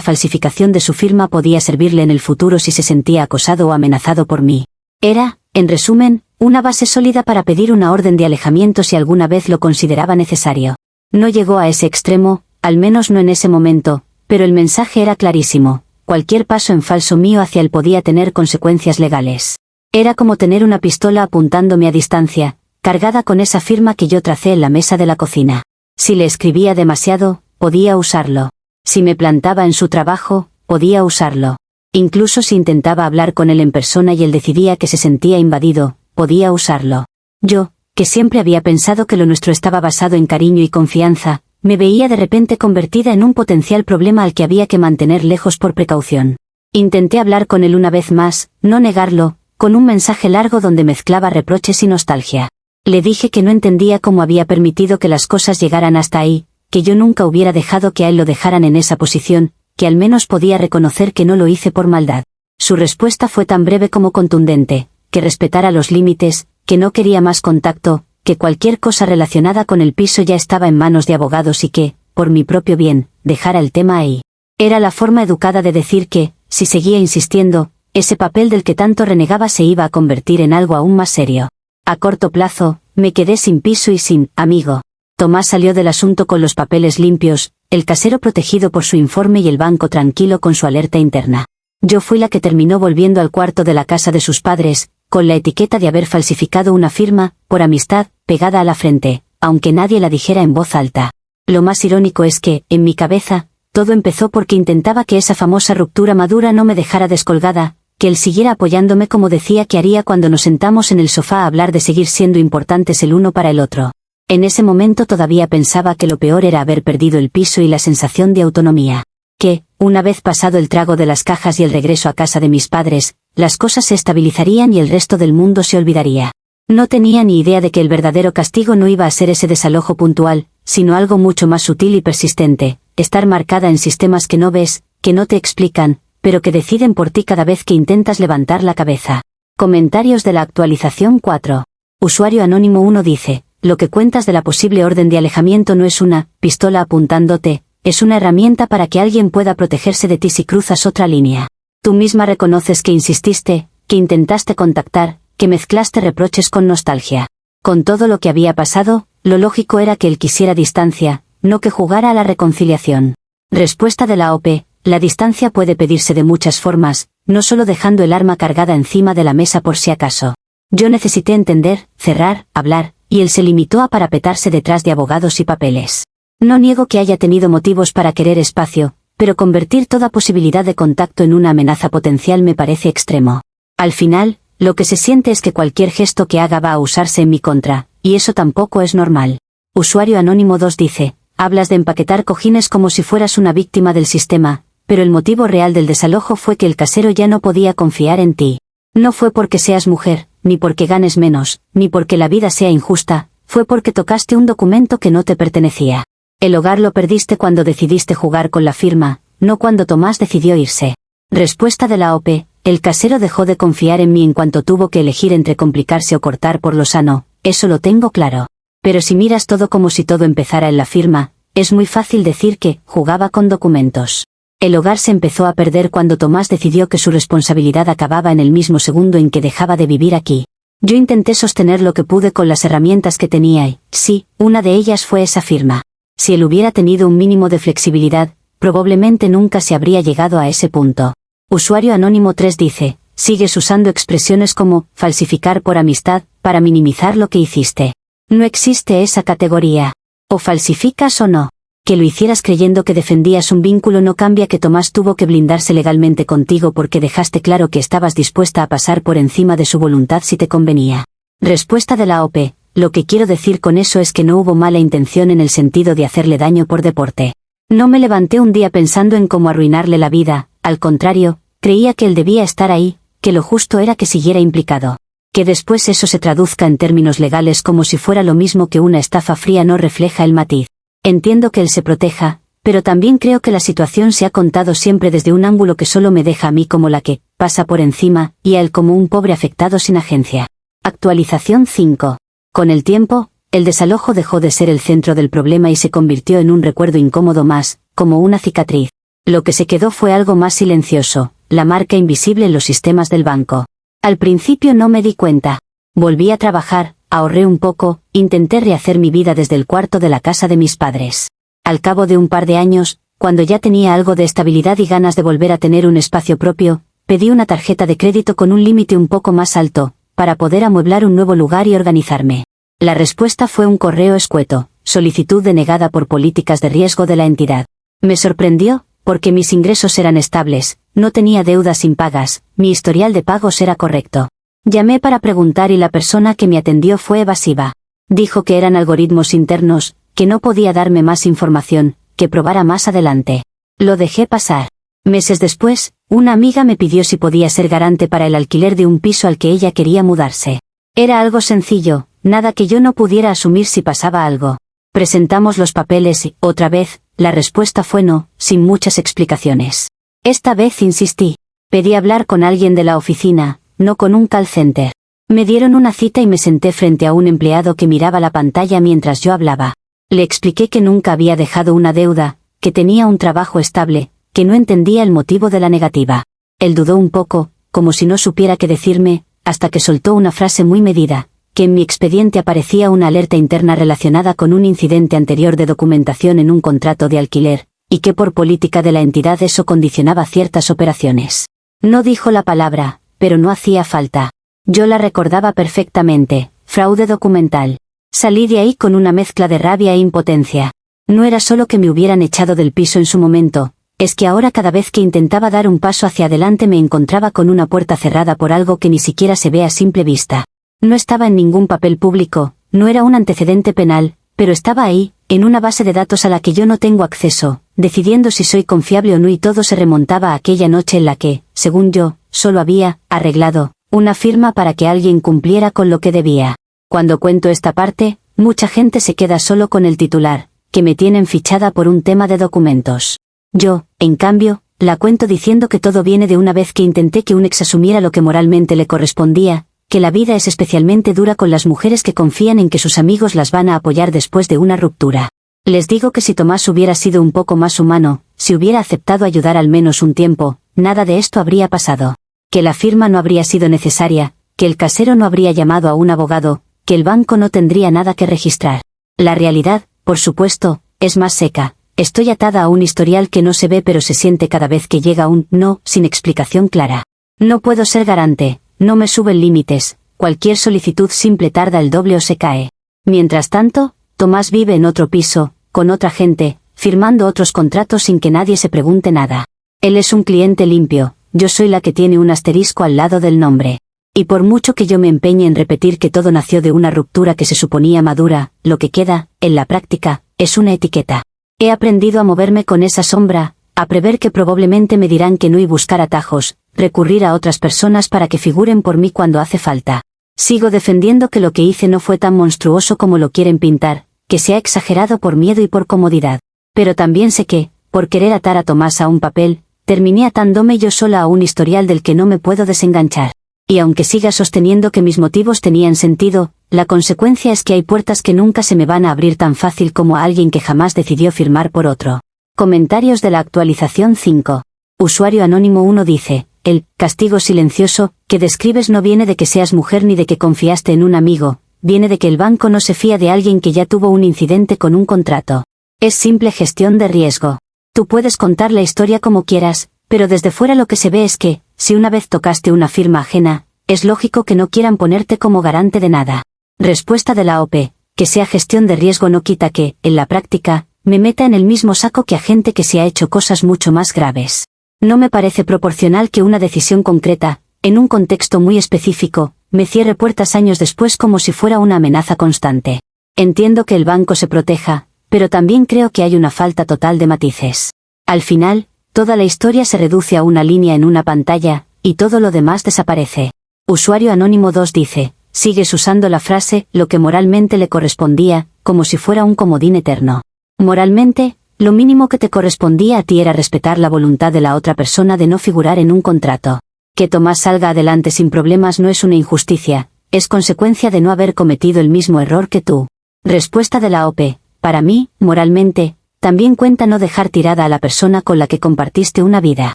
falsificación de su firma podía servirle en el futuro si se sentía acosado o amenazado por mí. Era, en resumen, una base sólida para pedir una orden de alejamiento si alguna vez lo consideraba necesario. No llegó a ese extremo, al menos no en ese momento, pero el mensaje era clarísimo. Cualquier paso en falso mío hacia él podía tener consecuencias legales. Era como tener una pistola apuntándome a distancia, cargada con esa firma que yo tracé en la mesa de la cocina. Si le escribía demasiado, podía usarlo. Si me plantaba en su trabajo, podía usarlo. Incluso si intentaba hablar con él en persona y él decidía que se sentía invadido, podía usarlo. Yo, que siempre había pensado que lo nuestro estaba basado en cariño y confianza, me veía de repente convertida en un potencial problema al que había que mantener lejos por precaución. Intenté hablar con él una vez más, no negarlo, con un mensaje largo donde mezclaba reproches y nostalgia. Le dije que no entendía cómo había permitido que las cosas llegaran hasta ahí, que yo nunca hubiera dejado que a él lo dejaran en esa posición, que al menos podía reconocer que no lo hice por maldad. Su respuesta fue tan breve como contundente, que respetara los límites, que no quería más contacto, que cualquier cosa relacionada con el piso ya estaba en manos de abogados y que, por mi propio bien, dejara el tema ahí. Era la forma educada de decir que, si seguía insistiendo, ese papel del que tanto renegaba se iba a convertir en algo aún más serio. A corto plazo, me quedé sin piso y sin amigo. Tomás salió del asunto con los papeles limpios, el casero protegido por su informe y el banco tranquilo con su alerta interna. Yo fui la que terminó volviendo al cuarto de la casa de sus padres, con la etiqueta de haber falsificado una firma, por amistad, pegada a la frente, aunque nadie la dijera en voz alta. Lo más irónico es que, en mi cabeza, todo empezó porque intentaba que esa famosa ruptura madura no me dejara descolgada, que él siguiera apoyándome como decía que haría cuando nos sentamos en el sofá a hablar de seguir siendo importantes el uno para el otro. En ese momento todavía pensaba que lo peor era haber perdido el piso y la sensación de autonomía. Que, una vez pasado el trago de las cajas y el regreso a casa de mis padres, las cosas se estabilizarían y el resto del mundo se olvidaría. No tenía ni idea de que el verdadero castigo no iba a ser ese desalojo puntual, sino algo mucho más sutil y persistente, estar marcada en sistemas que no ves, que no te explican, pero que deciden por ti cada vez que intentas levantar la cabeza. Comentarios de la actualización 4. Usuario anónimo 1 dice, lo que cuentas de la posible orden de alejamiento no es una pistola apuntándote, es una herramienta para que alguien pueda protegerse de ti si cruzas otra línea. Tú misma reconoces que insististe, que intentaste contactar, que mezclaste reproches con nostalgia. Con todo lo que había pasado, lo lógico era que él quisiera distancia, no que jugara a la reconciliación. Respuesta de la OP, la distancia puede pedirse de muchas formas, no solo dejando el arma cargada encima de la mesa por si acaso. Yo necesité entender, cerrar, hablar, y él se limitó a parapetarse detrás de abogados y papeles. No niego que haya tenido motivos para querer espacio, pero convertir toda posibilidad de contacto en una amenaza potencial me parece extremo. Al final, lo que se siente es que cualquier gesto que haga va a usarse en mi contra, y eso tampoco es normal. Usuario anónimo 2 dice, hablas de empaquetar cojines como si fueras una víctima del sistema, pero el motivo real del desalojo fue que el casero ya no podía confiar en ti. No fue porque seas mujer, ni porque ganes menos, ni porque la vida sea injusta, fue porque tocaste un documento que no te pertenecía. El hogar lo perdiste cuando decidiste jugar con la firma, no cuando Tomás decidió irse. Respuesta de la OP, el casero dejó de confiar en mí en cuanto tuvo que elegir entre complicarse o cortar por lo sano, eso lo tengo claro. Pero si miras todo como si todo empezara en la firma, es muy fácil decir que jugaba con documentos. El hogar se empezó a perder cuando Tomás decidió que su responsabilidad acababa en el mismo segundo en que dejaba de vivir aquí. Yo intenté sostener lo que pude con las herramientas que tenía y, sí, una de ellas fue esa firma. Si él hubiera tenido un mínimo de flexibilidad, probablemente nunca se habría llegado a ese punto. Usuario anónimo 3 dice, sigues usando expresiones como falsificar por amistad para minimizar lo que hiciste. No existe esa categoría. O falsificas o no. Que lo hicieras creyendo que defendías un vínculo no cambia que Tomás tuvo que blindarse legalmente contigo porque dejaste claro que estabas dispuesta a pasar por encima de su voluntad si te convenía. Respuesta de la OP, lo que quiero decir con eso es que no hubo mala intención en el sentido de hacerle daño por deporte. No me levanté un día pensando en cómo arruinarle la vida, al contrario, creía que él debía estar ahí, que lo justo era que siguiera implicado. Que después eso se traduzca en términos legales como si fuera lo mismo que una estafa fría no refleja el matiz. Entiendo que él se proteja, pero también creo que la situación se ha contado siempre desde un ángulo que solo me deja a mí como la que pasa por encima, y a él como un pobre afectado sin agencia. Actualización 5. Con el tiempo, el desalojo dejó de ser el centro del problema y se convirtió en un recuerdo incómodo más, como una cicatriz. Lo que se quedó fue algo más silencioso, la marca invisible en los sistemas del banco. Al principio no me di cuenta. Volví a trabajar, ahorré un poco, intenté rehacer mi vida desde el cuarto de la casa de mis padres. Al cabo de un par de años, cuando ya tenía algo de estabilidad y ganas de volver a tener un espacio propio, pedí una tarjeta de crédito con un límite un poco más alto, para poder amueblar un nuevo lugar y organizarme. La respuesta fue un correo escueto, solicitud denegada por políticas de riesgo de la entidad. Me sorprendió, porque mis ingresos eran estables, no tenía deudas impagas, mi historial de pagos era correcto. Llamé para preguntar y la persona que me atendió fue evasiva. Dijo que eran algoritmos internos, que no podía darme más información, que probara más adelante. Lo dejé pasar. Meses después, una amiga me pidió si podía ser garante para el alquiler de un piso al que ella quería mudarse. Era algo sencillo, nada que yo no pudiera asumir si pasaba algo. Presentamos los papeles y, otra vez, la respuesta fue no, sin muchas explicaciones. Esta vez insistí. Pedí hablar con alguien de la oficina, no con un call center. Me dieron una cita y me senté frente a un empleado que miraba la pantalla mientras yo hablaba. Le expliqué que nunca había dejado una deuda, que tenía un trabajo estable, que no entendía el motivo de la negativa. Él dudó un poco, como si no supiera qué decirme, hasta que soltó una frase muy medida, que en mi expediente aparecía una alerta interna relacionada con un incidente anterior de documentación en un contrato de alquiler, y que por política de la entidad eso condicionaba ciertas operaciones. No dijo la palabra, pero no hacía falta. Yo la recordaba perfectamente, fraude documental. Salí de ahí con una mezcla de rabia e impotencia. No era solo que me hubieran echado del piso en su momento, es que ahora cada vez que intentaba dar un paso hacia adelante me encontraba con una puerta cerrada por algo que ni siquiera se ve a simple vista. No estaba en ningún papel público, no era un antecedente penal, pero estaba ahí, en una base de datos a la que yo no tengo acceso, decidiendo si soy confiable o no, y todo se remontaba a aquella noche en la que, según yo, solo había arreglado una firma para que alguien cumpliera con lo que debía. Cuando cuento esta parte, mucha gente se queda solo con el titular, que me tienen fichada por un tema de documentos. Yo, en cambio, la cuento diciendo que todo viene de una vez que intenté que un ex asumiera lo que moralmente le correspondía, que la vida es especialmente dura con las mujeres que confían en que sus amigos las van a apoyar después de una ruptura. Les digo que si Tomás hubiera sido un poco más humano, si hubiera aceptado ayudar al menos un tiempo, nada de esto habría pasado. Que la firma no habría sido necesaria, que el casero no habría llamado a un abogado, que el banco no tendría nada que registrar. La realidad, por supuesto, es más seca. Estoy atada a un historial que no se ve pero se siente cada vez que llega un no, sin explicación clara. No puedo ser garante, no me suben límites, cualquier solicitud simple tarda el doble o se cae. Mientras tanto, Tomás vive en otro piso, con otra gente, firmando otros contratos sin que nadie se pregunte nada. Él es un cliente limpio, yo soy la que tiene un asterisco al lado del nombre. Y por mucho que yo me empeñe en repetir que todo nació de una ruptura que se suponía madura, lo que queda, en la práctica, es una etiqueta. He aprendido a moverme con esa sombra, a prever que probablemente me dirán que no y buscar atajos, recurrir a otras personas para que figuren por mí cuando hace falta. Sigo defendiendo que lo que hice no fue tan monstruoso como lo quieren pintar, que se ha exagerado por miedo y por comodidad. Pero también sé que, por querer atar a Tomás a un papel, terminé atándome yo sola a un historial del que no me puedo desenganchar. Y aunque siga sosteniendo que mis motivos tenían sentido, la consecuencia es que hay puertas que nunca se me van a abrir tan fácil como a alguien que jamás decidió firmar por otro. Comentarios de la actualización 5. Usuario anónimo 1 dice, el castigo silencioso que describes no viene de que seas mujer ni de que confiaste en un amigo, viene de que el banco no se fía de alguien que ya tuvo un incidente con un contrato. Es simple gestión de riesgo. Tú puedes contar la historia como quieras, pero desde fuera lo que se ve es que, si una vez tocaste una firma ajena, es lógico que no quieran ponerte como garante de nada. Respuesta de la OP, que sea gestión de riesgo no quita que, en la práctica, me meta en el mismo saco que a gente que se ha hecho cosas mucho más graves. No me parece proporcional que una decisión concreta, en un contexto muy específico, me cierre puertas años después como si fuera una amenaza constante. Entiendo que el banco se proteja, pero también creo que hay una falta total de matices. Al final, toda la historia se reduce a una línea en una pantalla, y todo lo demás desaparece. Usuario anónimo 2 dice, sigues usando la frase, lo que moralmente le correspondía, como si fuera un comodín eterno. Moralmente, lo mínimo que te correspondía a ti era respetar la voluntad de la otra persona de no figurar en un contrato. Que Tomás salga adelante sin problemas no es una injusticia, es consecuencia de no haber cometido el mismo error que tú. Respuesta de la OP, para mí, moralmente, también cuenta no dejar tirada a la persona con la que compartiste una vida.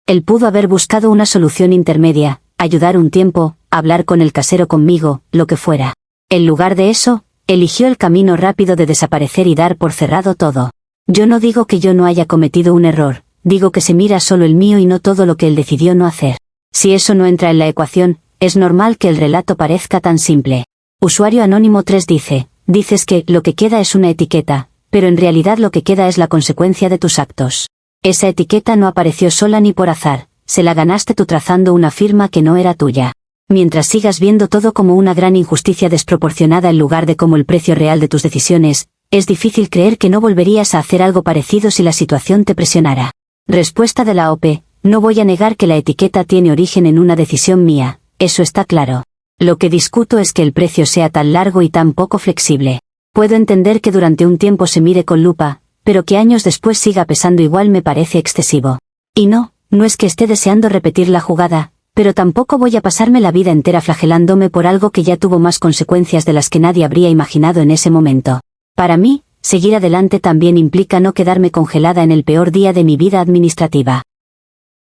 Él pudo haber buscado una solución intermedia, ayudar un tiempo, hablar con el casero conmigo, lo que fuera. En lugar de eso, eligió el camino rápido de desaparecer y dar por cerrado todo. Yo no digo que yo no haya cometido un error, digo que se mira solo el mío y no todo lo que él decidió no hacer. Si eso no entra en la ecuación, es normal que el relato parezca tan simple. Usuario anónimo 3 dice, dices que lo que queda es una etiqueta, pero en realidad lo que queda es la consecuencia de tus actos. Esa etiqueta no apareció sola ni por azar, se la ganaste tú trazando una firma que no era tuya. Mientras sigas viendo todo como una gran injusticia desproporcionada en lugar de como el precio real de tus decisiones, es difícil creer que no volverías a hacer algo parecido si la situación te presionara. Respuesta de la OP, no voy a negar que la etiqueta tiene origen en una decisión mía, eso está claro. Lo que discuto es que el precio sea tan largo y tan poco flexible. Puedo entender que durante un tiempo se mire con lupa, pero que años después siga pesando igual me parece excesivo. Y no es que esté deseando repetir la jugada, pero tampoco voy a pasarme la vida entera flagelándome por algo que ya tuvo más consecuencias de las que nadie habría imaginado en ese momento. Para mí, seguir adelante también implica no quedarme congelada en el peor día de mi vida administrativa.